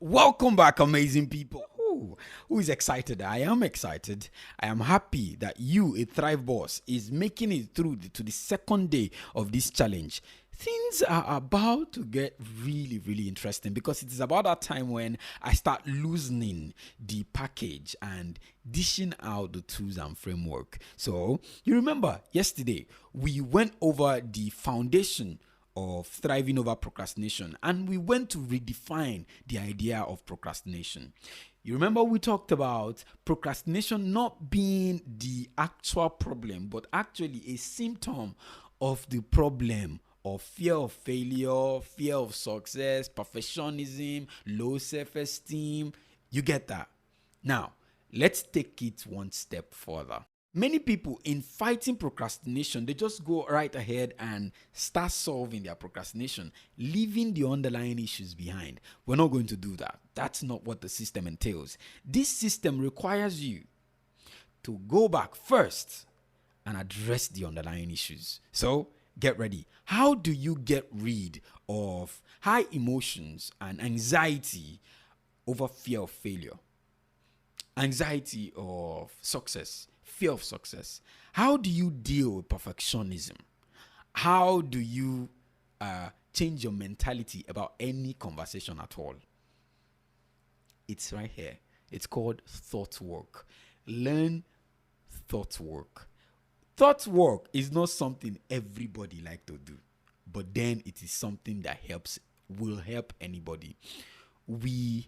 Welcome back, amazing people. Who is excited? I am excited. I am happy that you, a Thrive boss, is making it through to the second day of this challenge. Things are about to get really, really interesting because it is about that time when I start loosening the package and dishing out the tools and framework. So, you remember yesterday we went over the foundation of thriving over procrastination, and we went to redefine the idea of procrastination. You remember we talked about procrastination not being the actual problem, but actually a symptom of the problem of fear of failure, fear of success, perfectionism, low self-esteem. You get that? Now, let's take it one step further. Many people, in fighting procrastination, they just go right ahead and start solving their procrastination, leaving the underlying issues behind. We're not going to do that. That's not what the system entails. This system requires you to go back first and address the underlying issues. So, get ready. How do you get rid of high emotions and anxiety over fear of failure? Anxiety of success, fear of success. How do you deal with perfectionism? How do you change your mentality about any conversation at all? It's right here. It's called thought work. Learn thought work. Thought work is not something everybody like to do, but then it is something that will help anybody. We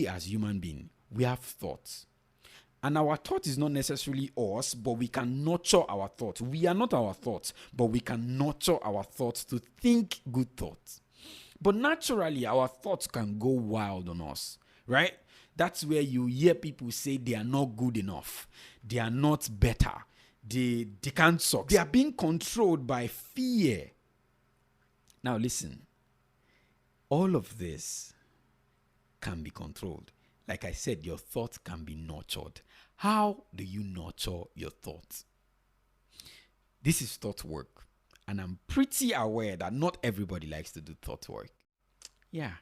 as human beings, we have thoughts. And our thought is not necessarily us, but we can nurture our thoughts. We are not our thoughts, but we can nurture our thoughts to think good thoughts. But naturally, our thoughts can go wild on us, right? That's where you hear people say they are not good enough. They are not better. They can't suck. They are being controlled by fear. Now listen, all of this can be controlled. Like I said, your thoughts can be nurtured. How do you nurture your thoughts? This is thought work. And I'm pretty aware that not everybody likes to do thought work. Yeah.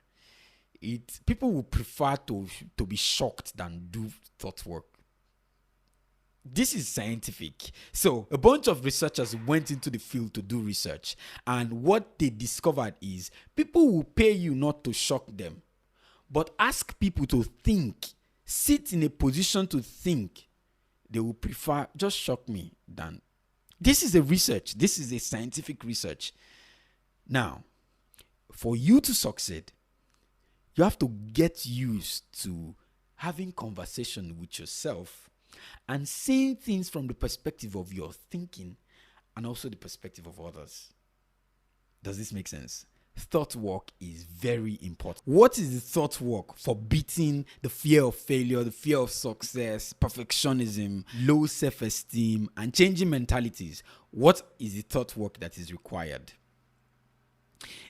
People will prefer to be shocked than do thought work. This is scientific. So a bunch of researchers went into the field to do research. And what they discovered is people will pay you not to shock them, but ask people to think, sit in a position to think. They will prefer just shock me than. This is a research. This is a scientific research. Now, for you to succeed, you have to get used to having conversation with yourself and seeing things from the perspective of your thinking and also the perspective of others. Does this make sense? Thought work is very important. What is the thought work for beating the fear of failure, the fear of success, perfectionism, low self-esteem, and changing mentalities? What is the thought work that is required?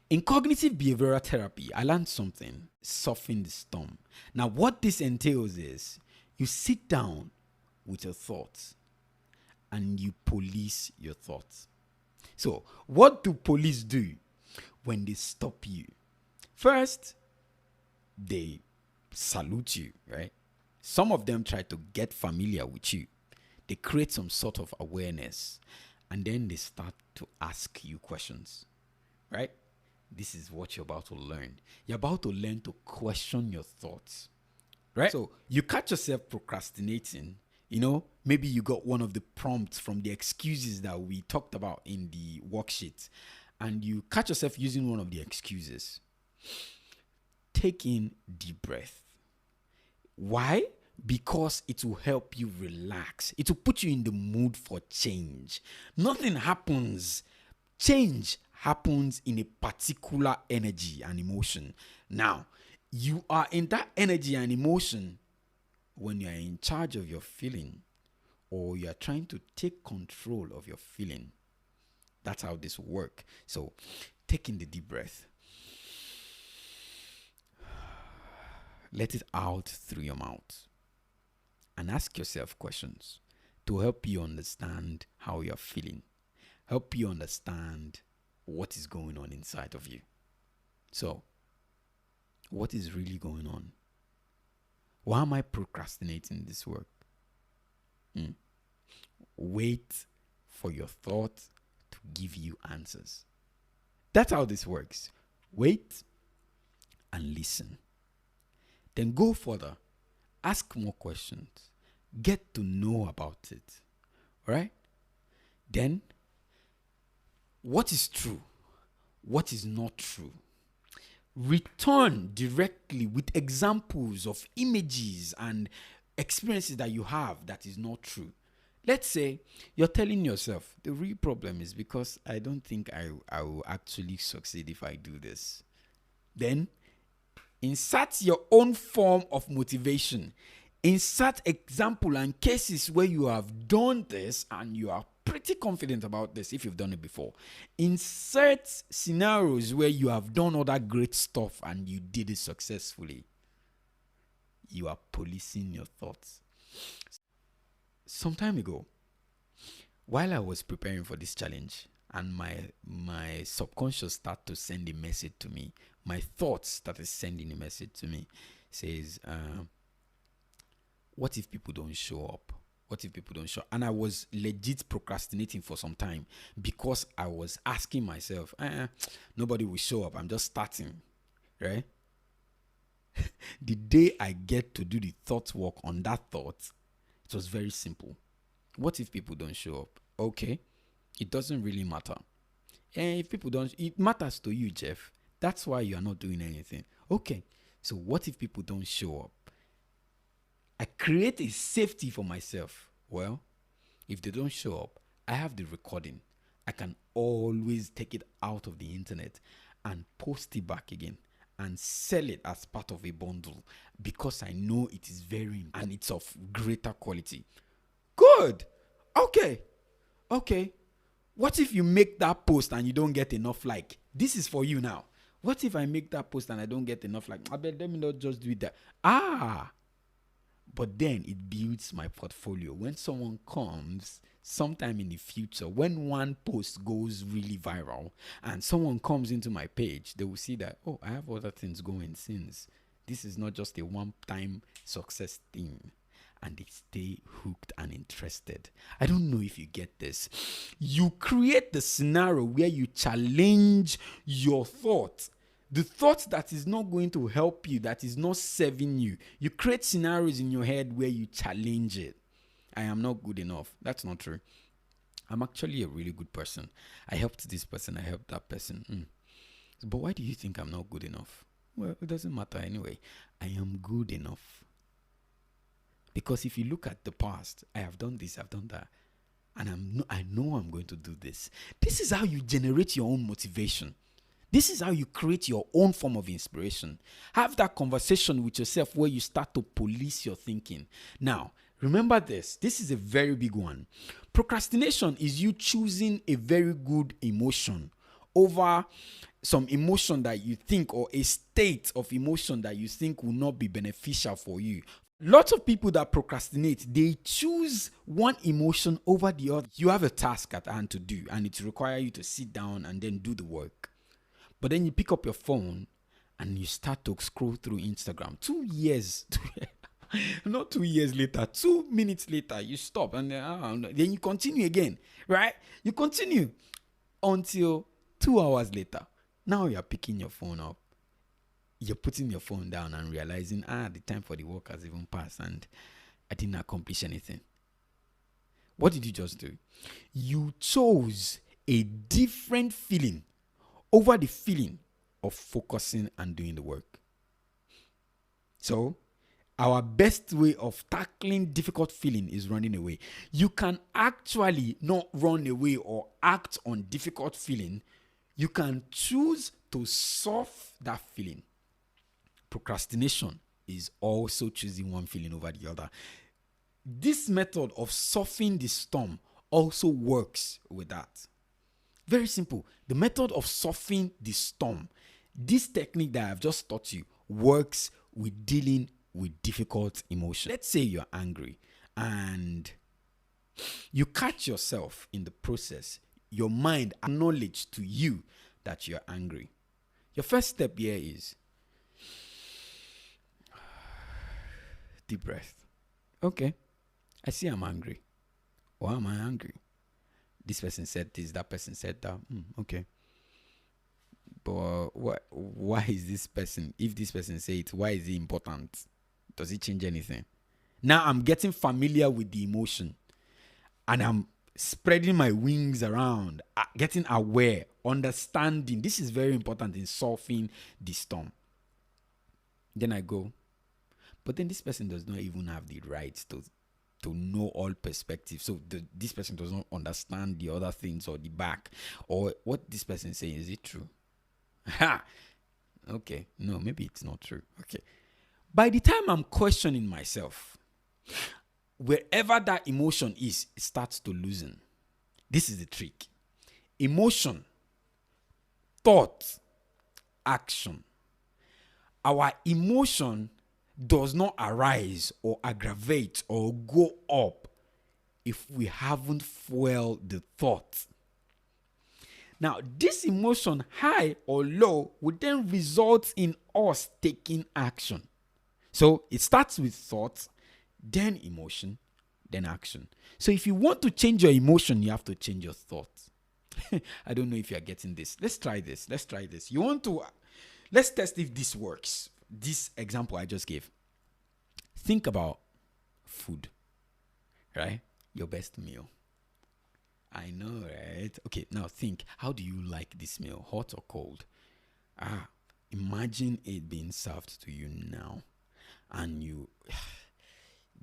In cognitive behavioral therapy, I learned something: soften the storm. Now, what this entails is you sit down with your thoughts and you police your thoughts. So, what do police do when they stop you? First, they salute you, right? Some of them try to get familiar with you. They create some sort of awareness, and then they start to ask you questions, right? This is what you're about to learn. You're about to learn to question your thoughts, right? So you catch yourself procrastinating. Maybe you got one of the prompts from the excuses that we talked about in the worksheet, and you catch yourself using one of the excuses. Take in deep breath. Why? Because it will help you relax. It will put you in the mood for change. Nothing happens. Change happens in a particular energy and emotion. Now, you are in that energy and emotion when you are in charge of your feeling, or you are trying to take control of your feeling. That's how this will work. So, take in the deep breath. Let it out through your mouth. And ask yourself questions to help you understand how you're feeling. Help you understand what is going on inside of you. So, What is really going on? Why am I procrastinating this work? Wait for your thought to give you answers. That's how this works. Wait and listen. Then go further. Ask more questions. Get to know about it. All right? Then, what is true? What is not true? Return directly with examples of images and experiences that you have that is not true. Let's say you're telling yourself, the real problem is because I don't think I will actually succeed if I do this. Then insert your own form of motivation. Insert example and cases where you have done this and you are pretty confident about this if you've done it before. Insert scenarios where you have done all that great stuff and you did it successfully. You are policing your thoughts. Some time ago, while I was preparing for this challenge and my subconscious started to send a message to me, my thoughts started sending a message to me, says, what if people don't show up? What if people don't show up? And I was legit procrastinating for some time because I was asking myself, nobody will show up. I'm just starting, right? The day I get to do the thought work on that thought, it was very simple. What if people don't show up? Okay, it doesn't really matter. And if people don't, it matters to you, Jeff. That's why you are not doing anything. Okay, so what if people don't show up? I create a safety for myself. Well, if they don't show up, I have the recording. I can always take it out of the internet and post it back again and sell it as part of a bundle because I know it is very and it's of greater quality. Good. Okay. What if you make that post and you don't get enough like? This is for you now. What if I make that post and I don't get enough like? I bet let me not just do it that. But then it builds my portfolio. When someone comes sometime in the future, when one post goes really viral and someone comes into my page, they will see that, oh, I have other things going since. This is not just a one-time success thing. And they stay hooked and interested. I don't know if you get this. You create the scenario where you challenge your thought. The thought that is not going to help you, that is not serving you. You create scenarios in your head where you challenge it. I am not good enough. That's not true. I'm actually a really good person. I helped this person. I helped that person. But why do you think I'm not good enough? Well, it doesn't matter anyway. I am good enough. Because if you look at the past, I have done this, I've done that. And I know I'm going to do this. This is how you generate your own motivation. This is how you create your own form of inspiration. Have that conversation with yourself where you start to police your thinking. Now, remember this. This is a very big one. Procrastination is you choosing a very good emotion over some emotion that you think, or a state of emotion that you think will not be beneficial for you. Lots of people that procrastinate, they choose one emotion over the other. You have a task at hand to do, and it requires you to sit down and then do the work. But then you pick up your phone and you start to scroll through Instagram. 2 years, not 2 years later, 2 minutes later, you stop and then you continue again, right? You continue until 2 hours later. Now you're picking your phone up. You're putting your phone down and realizing, the time for the work has even passed and I didn't accomplish anything. What did you just do? You chose a different feeling over the feeling of focusing and doing the work. So, our best way of tackling difficult feeling is running away. You can actually not run away or act on difficult feeling. You can choose to solve that feeling. Procrastination is also choosing one feeling over the other. This method of softening the storm also works with that. Very simple. The method of softening the storm, this technique that I've just taught you, works with dealing with difficult emotions. Let's say you're angry and you catch yourself in the process. Your mind acknowledges to you that you're angry. Your first step here is Deep breath. Okay. I see I'm angry. Why am I angry? This person said this, that person said that. Okay. But why is this person, if this person say it, why is it important? Does it change anything? Now I'm getting familiar with the emotion and I'm spreading my wings around, getting aware, understanding. This is very important in solving the storm. Then I go, but then this person does not even have the right to know all perspectives. So this person does not understand the other things or the back, or what this person is saying. Is it true? Ha! Okay. No, maybe it's not true. Okay. By the time I'm questioning myself, wherever that emotion is, it starts to loosen. This is the trick. Emotion, thought, action. Our emotion does not arise or aggravate or go up if we haven't fueled the thought. Now, this emotion, high or low, would then result in us taking action. So it starts with thought, then emotion, then action. So if you want to change your emotion, you have to change your thought. I don't know if you are getting this. Let's try this. Let's test if this works. This example I just gave. Think about food, right? Your best meal. I know, right? Okay, now think, how do you like this meal? Hot or cold? Imagine it being served to you now. And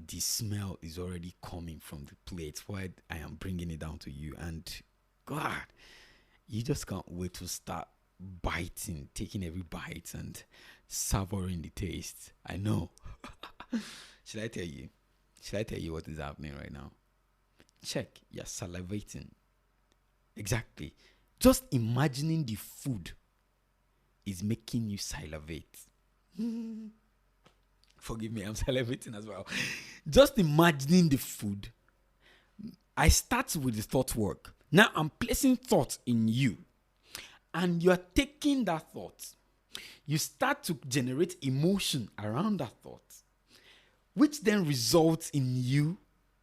the smell is already coming from the plate while I am bringing it down to you. And God, you just can't wait to start biting, taking every bite and savoring the taste. I know. Should I tell you what is happening right now? Check, you're salivating. Exactly. Just imagining the food is making you salivate. Forgive me, I'm salivating as well. Just imagining the food. I start with the thought work. Now I'm placing thought in you. And you're taking that thought. You start to generate emotion around that thought, which then results in you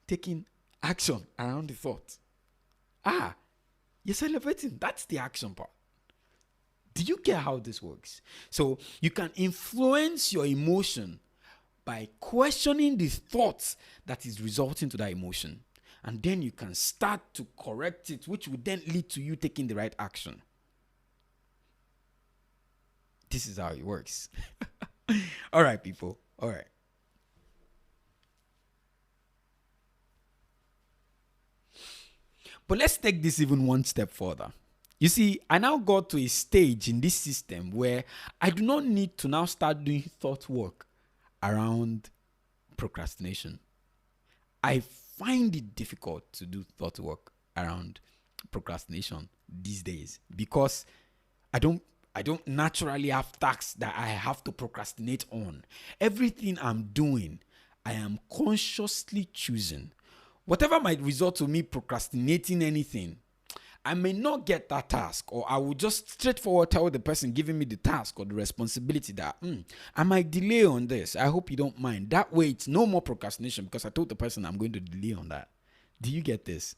taking action around the thought. You're celebrating. That's the action part. Do you get how this works? So you can influence your emotion by questioning the thoughts that is resulting to that emotion. And then you can start to correct it, which will then lead to you taking the right action. This is how it works. All right, people. All right. But let's take this even one step further. You see, I now got to a stage in this system where I do not need to now start doing thought work around procrastination. I find it difficult to do thought work around procrastination these days because I don't naturally have tasks that I have to procrastinate on. Everything I'm doing, I am consciously choosing. Whatever might result to me procrastinating anything, I may not get that task, or I will just straightforward tell the person giving me the task or the responsibility that I might delay on this. I hope you don't mind. That way it's no more procrastination because I told the person I'm going to delay on that. Do you get this?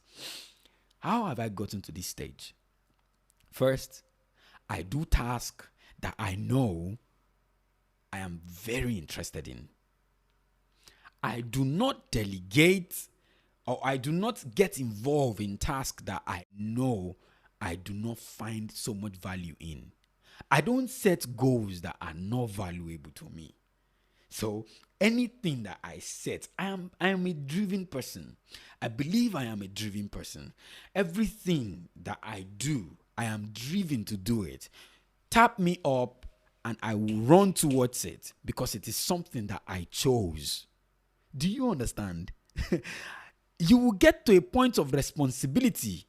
How have I gotten to this stage? First, I do tasks that I know I am very interested in. I do not delegate or I do not get involved in tasks that I know I do not find so much value in. I don't set goals that are not valuable to me. So anything that I set, I am a driven person. I believe I am a driven person. Everything that I do, I am driven to do it. Tap me up and I will run towards it because it is something that I chose. Do you understand? You will get to a point of responsibility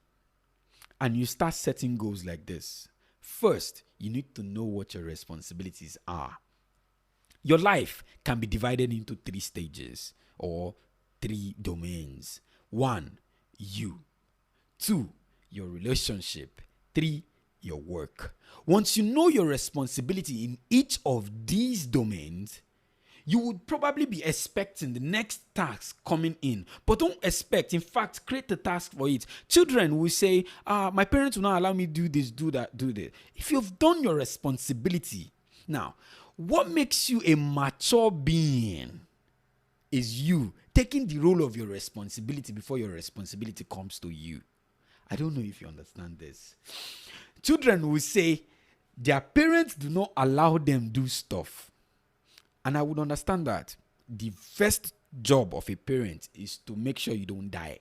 and you start setting goals like this. First, you need to know what your responsibilities are. Your life can be divided into 3 stages or 3 domains. 1, you. 2, your relationship. 3, your work. Once you know your responsibility in each of these domains, You would probably be expecting the next task coming in, but don't expect. In fact, create the task for it. Children will say, my parents will not allow me to do this, do that, do this. If you've done your responsibility, now, what makes you a mature being is you taking the role of your responsibility before your responsibility comes to you. I don't know if you understand this. Children will say their parents do not allow them do stuff. And I would understand that. The first job of a parent is to make sure you don't die.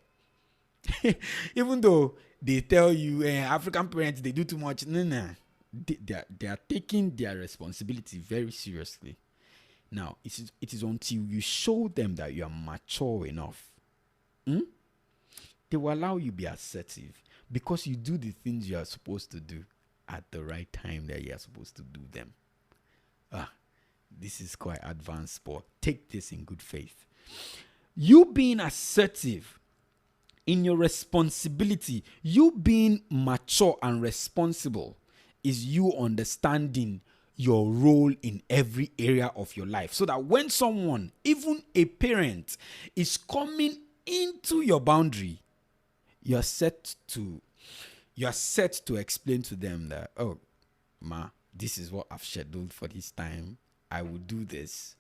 Even though they tell you, African parents, they do too much. No. They are taking their responsibility very seriously. Now, it is until you show them that you are mature enough, they will allow you to be assertive because you do the things you are supposed to do at the right time that you are supposed to do them. This is quite advanced, but take this in good faith. You being assertive in your responsibility, you being mature and responsible, is you understanding your role in every area of your life, so that when someone, even a parent, is coming into your boundary, you're set to explain to them that, oh, ma, this is what I've scheduled for this time. I will do this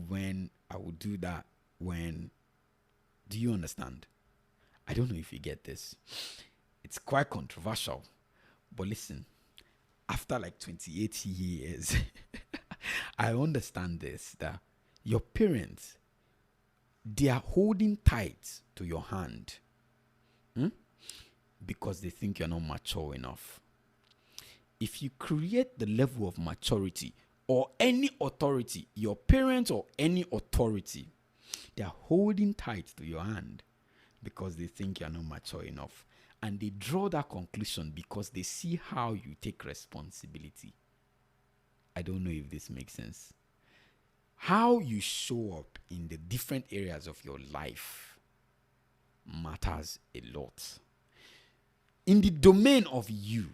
when I will do that when. Do you understand? I don't know if you get this. It's quite controversial, but listen. After like 28 years, I understand this, that your parents, they are holding tight to your hand because they think you're not mature enough. If you create the level of maturity or any authority, your parents or any authority, they are holding tight to your hand because they think you're not mature enough. And they draw that conclusion because they see how you take responsibility. I don't know if this makes sense. How you show up in the different areas of your life matters a lot. In the domain of you,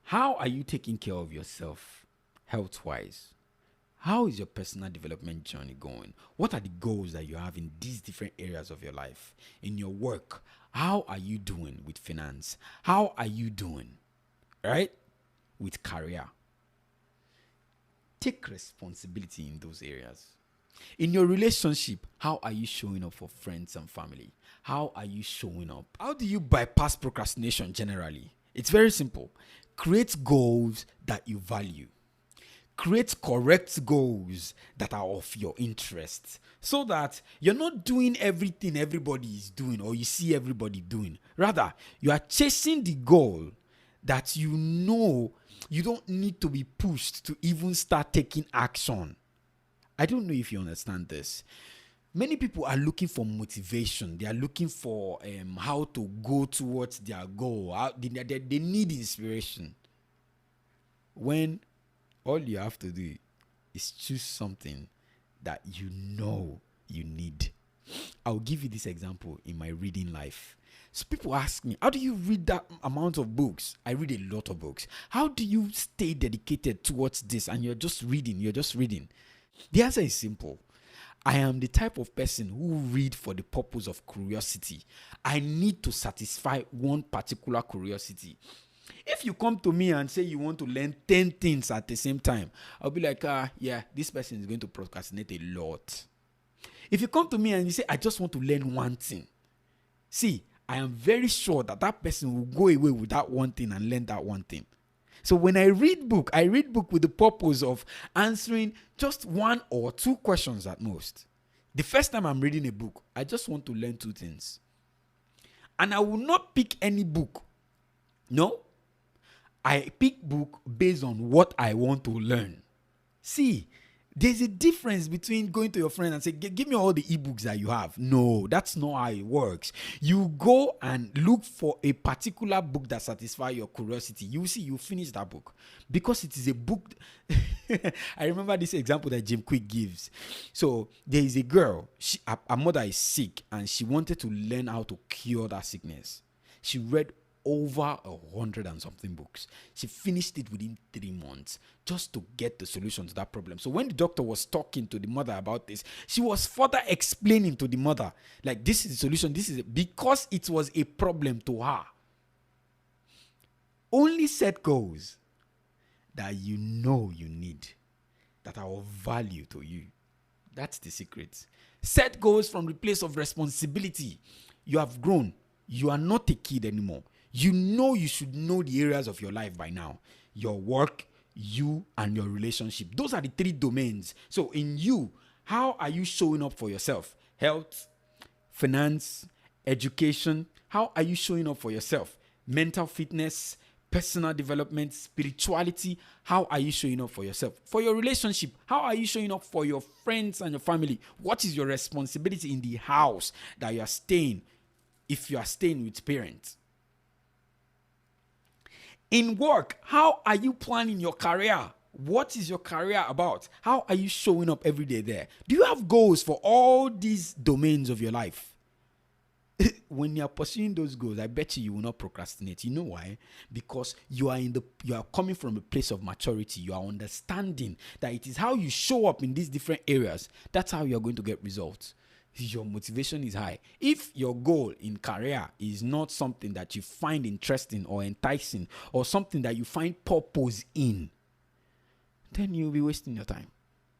how are you taking care of yourself health-wise? How is your personal development journey going? What are the goals that you have in these different areas of your life? In your work, how are you doing with finance? How are you doing, right, with career? Take responsibility in those areas. In your relationship, how are you showing up for friends and family? How are you showing up? How do you bypass procrastination generally? It's very simple. Create goals that you value. Create correct goals that are of your interest, so that you're not doing everything everybody is doing or you see everybody doing. Rather, you are chasing the goal that you know you don't need to be pushed to even start taking action. I don't know if you understand this. Many people are looking for motivation. They are looking for how to go towards their goal. They need inspiration. When all you have to do is choose something that you know you need. I'll give you this example in my reading life. So people ask me, how do you read that amount of books? I read a lot of books. How do you stay dedicated towards this and you're just reading? The answer is simple. I am the type of person who read for the purpose of curiosity. I need to satisfy one particular curiosity. If you come to me and say you want to learn 10 things at the same time, I'll be like, this person is going to procrastinate a lot. If you come to me and you say, I just want to learn one thing, see, I am very sure that person will go away with that one thing and learn that one thing. So when I read book with the purpose of answering just one or two questions at most. The first time I'm reading a book, I just want to learn two things. And I will not pick any book. No. I pick book based on what I want to learn. See, there's a difference between going to your friend and say, give me all the ebooks that you have. No, that's not how it works. You go and look for a particular book that satisfies your curiosity. You see, you finish that book because it is a book. I remember this example that Jim Quick gives. So there is a girl, her mother is sick and she wanted to learn how to cure that sickness. She read over 100 and something books. She finished it within 3 months just to get the solution to that problem. So when the doctor was talking to the mother about this, she was further explaining to the mother, like, this is the solution, this is it, because it was a problem to her. Only set goals that you know you need, that are of value to you. That's the secret. Set goals from the place of responsibility. You have grown. You are not a kid anymore. You know you should know the areas of your life by now. Your work, you, and your relationship. Those are the 3 domains. So in you, how are you showing up for yourself? Health, finance, education. How are you showing up for yourself? Mental fitness, personal development, spirituality. How are you showing up for yourself? For your relationship, how are you showing up for your friends and your family? What is your responsibility in the house that you are staying, if you are staying with parents? In work, how are you planning your career? What is your career about? How are you showing up every day there? Do you have goals for all these domains of your life? When you are pursuing those goals, I bet you will not procrastinate. You know why? Because you are coming from a place of maturity. You are understanding that it is how you show up in these different areas. That's how you are going to get results. Your motivation is high. If your goal in career is not something that you find interesting or enticing, or something that you find purpose in, then you'll be wasting your time.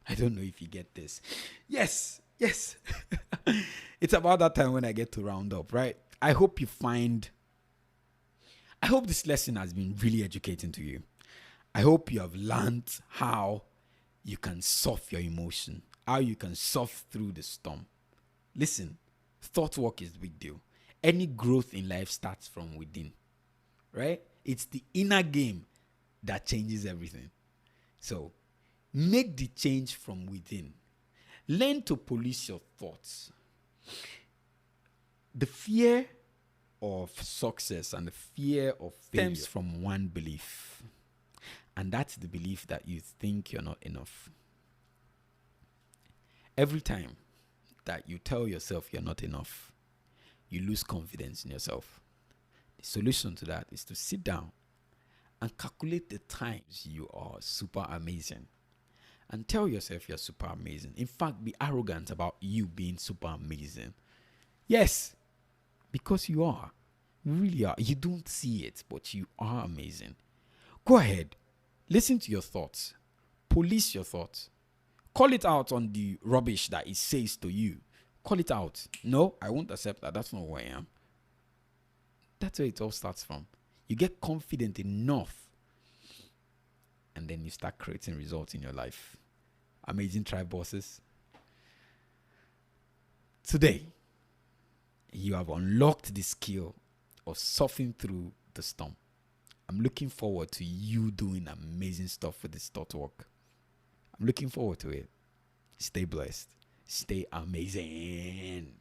I don't know if you get this. Yes. It's about that time when I get to round up, right? I hope this lesson has been really educating to you. I hope you have learned how you can solve your emotion, how you can solve through the storm. Listen, thought work is a big deal. Any growth in life starts from within, right? It's the inner game that changes everything. So make the change from within. Learn to police your thoughts. The fear of success and the fear of failure stems from one belief. And that's the belief that you think you're not enough. Every time that you tell yourself you're not enough, you lose confidence in yourself. The solution to that is to sit down and calculate the times you are super amazing. And tell yourself you're super amazing. In fact, be arrogant about you being super amazing. Yes, because you are. You really are. You don't see it, but you are amazing. Go ahead. Listen to your thoughts. Police your thoughts. Call it out on the rubbish that it says to you. Call it out. No, I won't accept that. That's not who I am. That's where it all starts from. You get confident enough, and then you start creating results in your life. Amazing tribe bosses. Today, you have unlocked the skill of surfing through the storm. I'm looking forward to you doing amazing stuff with this thought work. I'm looking forward to it. Stay blessed. Stay amazing.